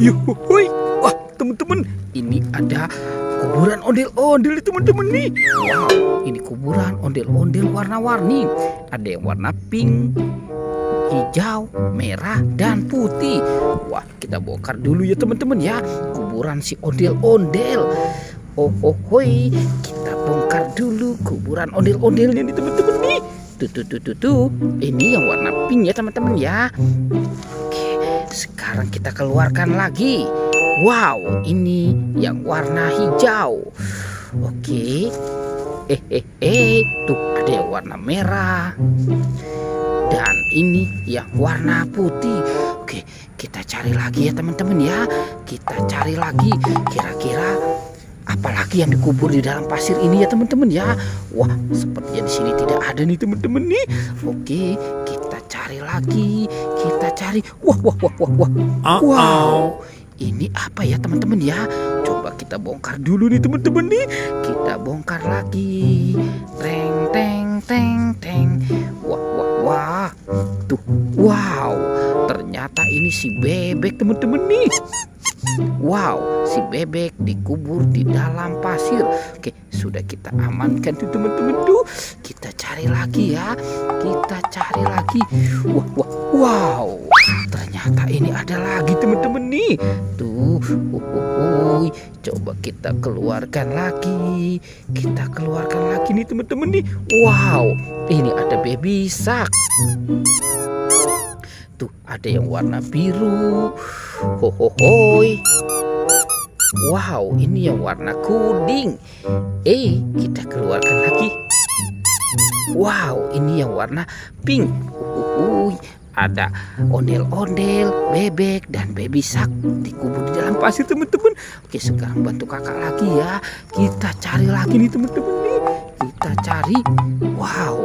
Yuhuy. Wah, teman-teman, ini ada kuburan ondel-ondel teman-teman nih. Wow, ini kuburan ondel-ondel warna-warni. Ada yang warna pink, hijau, merah, dan putih. Wah, kita bongkar dulu ya teman-teman ya, kuburan si ondel-ondel. Oh, hoi, kita bongkar dulu kuburan ondel-ondelnya nih teman-teman nih. Tuh. Ini yang warna pink ya teman-teman ya. Oke, sekarang kita keluarkan lagi. Wow, ini yang warna hijau. Oke. Tuh ada yang warna merah. Dan ini yang warna putih. Oke, kita cari lagi ya teman-teman ya. Kita cari lagi. Kira-kira apalagi yang dikubur di dalam pasir ini ya teman-teman ya. Wah, sepertinya di sini tidak ada nih teman-teman nih. Oke, kita cari lagi. Kita cari. Wah. Wow. Ini apa ya teman-teman ya? Coba kita bongkar dulu nih teman-teman nih. Kita bongkar lagi. Teng. Wah. Tuh, wow. Ternyata ini si bebek teman-teman nih. Wow, si bebek dikubur di dalam pasir. Oke, sudah kita amankan tuh teman-teman tuh. Kita cari lagi ya. Kita cari lagi. Wow. Ternyata ini ada lagi teman-teman nih. Tuh, coba kita keluarkan lagi. Kita keluarkan lagi nih teman-teman nih. Wow, ini ada baby shark. Tuh, ada yang warna biru. Hohohoi. Wow, ini yang warna kuning. Kita keluarkan lagi. Wow, ini yang warna pink. Ada ondel-ondel, bebek, dan baby shark dikubur di dalam pasir teman-teman. Oke, sekarang bantu kakak lagi ya. Kita cari lagi nih teman-teman nih. Kita cari. Wow,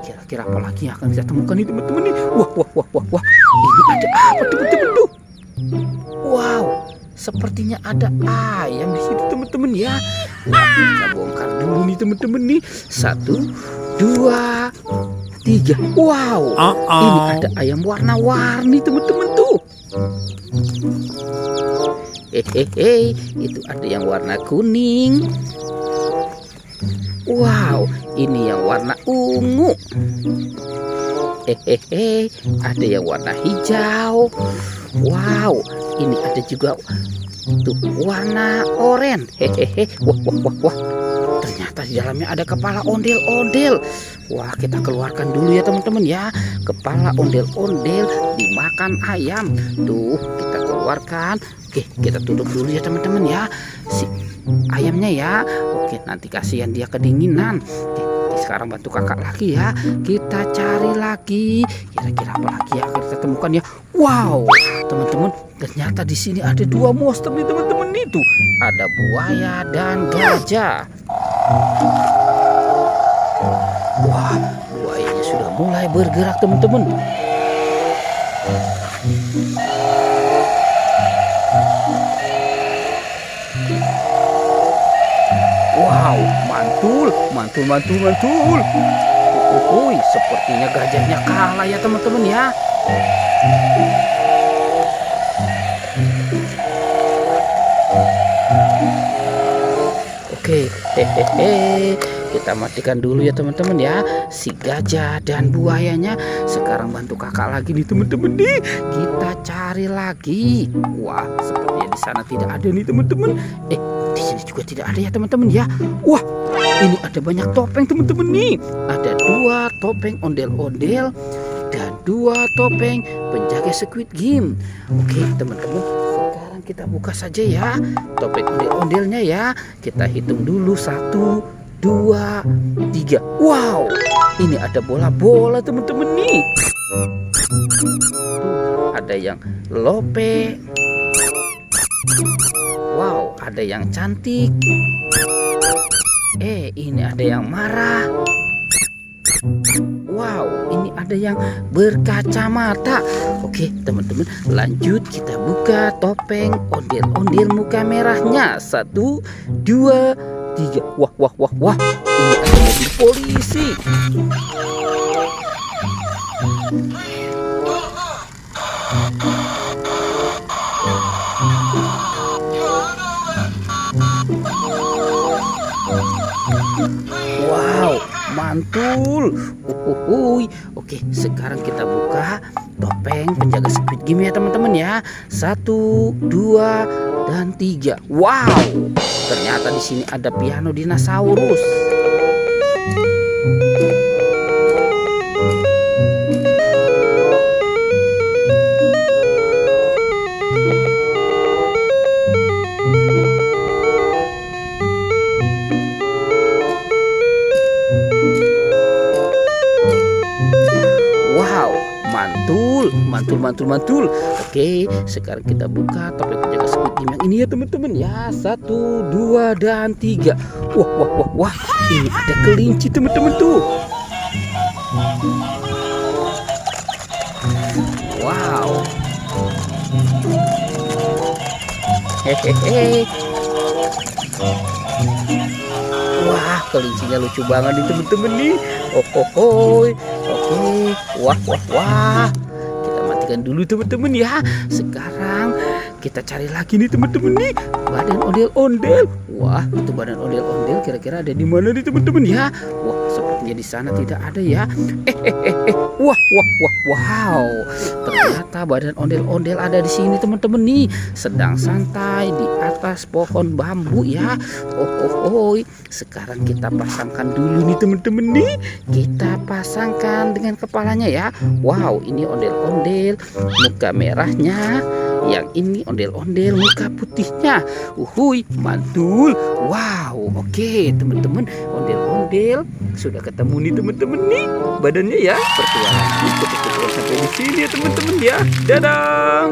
kira-kira apa lagi yang akan kita temukan nih teman-teman nih. Wah. Ini ada apa teman-teman tuh? Wow, sepertinya ada ayam di situ teman-teman ya. Wah, kita bongkar dulu nih teman-teman nih. 1, 2, 3. Wow, ini ada ayam warna-warni teman-teman tuh. Itu ada yang warna kuning. Wow, ini yang warna ungu. Ada yang warna hijau. Wow, ini ada juga tuh warna oranye. Wah. Ternyata di dalamnya ada kepala ondel-ondel. Wah, kita keluarkan dulu ya teman-teman ya. Kepala ondel-ondel dimakan ayam. Tuh, kita keluarkan. Oke, kita tutup dulu ya teman-teman ya. Si ayamnya ya. Oke, nanti kasihan dia kedinginan. Oke, sekarang bantu kakak lagi ya. Kita cari lagi. Kira-kira apa lagi yang akan kita temukan ya? Wow, teman-teman, ternyata di sini ada 2 monster nih teman-teman itu. Ada buaya dan gajah. Wah, buayanya sudah mulai bergerak teman-teman. Wow, mantul. Sepertinya gajahnya kalah ya teman-teman ya. Oke, kita matikan dulu ya teman-teman ya si gajah dan buayanya. Sekarang bantu kakak lagi nih teman-teman nih. Kita cari lagi. Wah, sepertinya di sana tidak ada nih teman-teman. Di sini juga tidak ada ya teman-teman ya. Wah, ini ada banyak topeng teman-teman nih. Ada 2 topeng ondel-ondel dan 2 topeng penjaga Squid Game. Oke teman-teman, sekarang kita buka saja ya topeng ondel-ondelnya ya. Kita hitung dulu 1, 2, 3. Wow, ini ada bola-bola teman-teman nih. Tuh, ada yang lope. Wow, ada yang cantik. Ini ada yang marah. Wow, ini ada yang berkacamata. Oke, teman-teman, lanjut kita buka topeng ondel-ondel muka merahnya. 1, 2, 3. Wah. Ini ada mobil polisi. Wow, mantul. Oke, sekarang kita buka topeng penjaga Squid Game ya teman-teman ya. 1, 2, dan 3. Wow, ternyata di sini ada piano dinosaurus. Wow, mantul. Oke, sekarang kita buka topeng penjaga Squid Game yang ini ya teman-teman ya. 1, 2, dan 3. Wah, ini ada kelinci teman-teman tuh. Wow. Hehehe. Wah, kelincinya lucu banget nih temen-temen nih. Oke. Wah. Kita matikan dulu temen-temen ya. Sekarang kita cari lagi nih temen-temen nih. Badan ondel-ondel. Wah, itu badan ondel-ondel kira-kira ada di mana nih temen-temen ya? Wah, sepertinya di sana tidak ada ya. Wow. Ternyata badan ondel-ondel ada di sini teman-teman nih, sedang santai di atas pohon bambu ya. Sekarang kita pasangkan dulu nih teman-teman nih. Kita pasangkan dengan kepalanya ya. Wow, ini ondel-ondel muka merahnya. Yang ini ondel-ondel muka putihnya. Mantul. Wow, oke teman-teman, ondel-ondel sudah ketemu nih teman-teman nih badannya ya. Bertualang sampai di sini ya teman-teman ya. Dadah.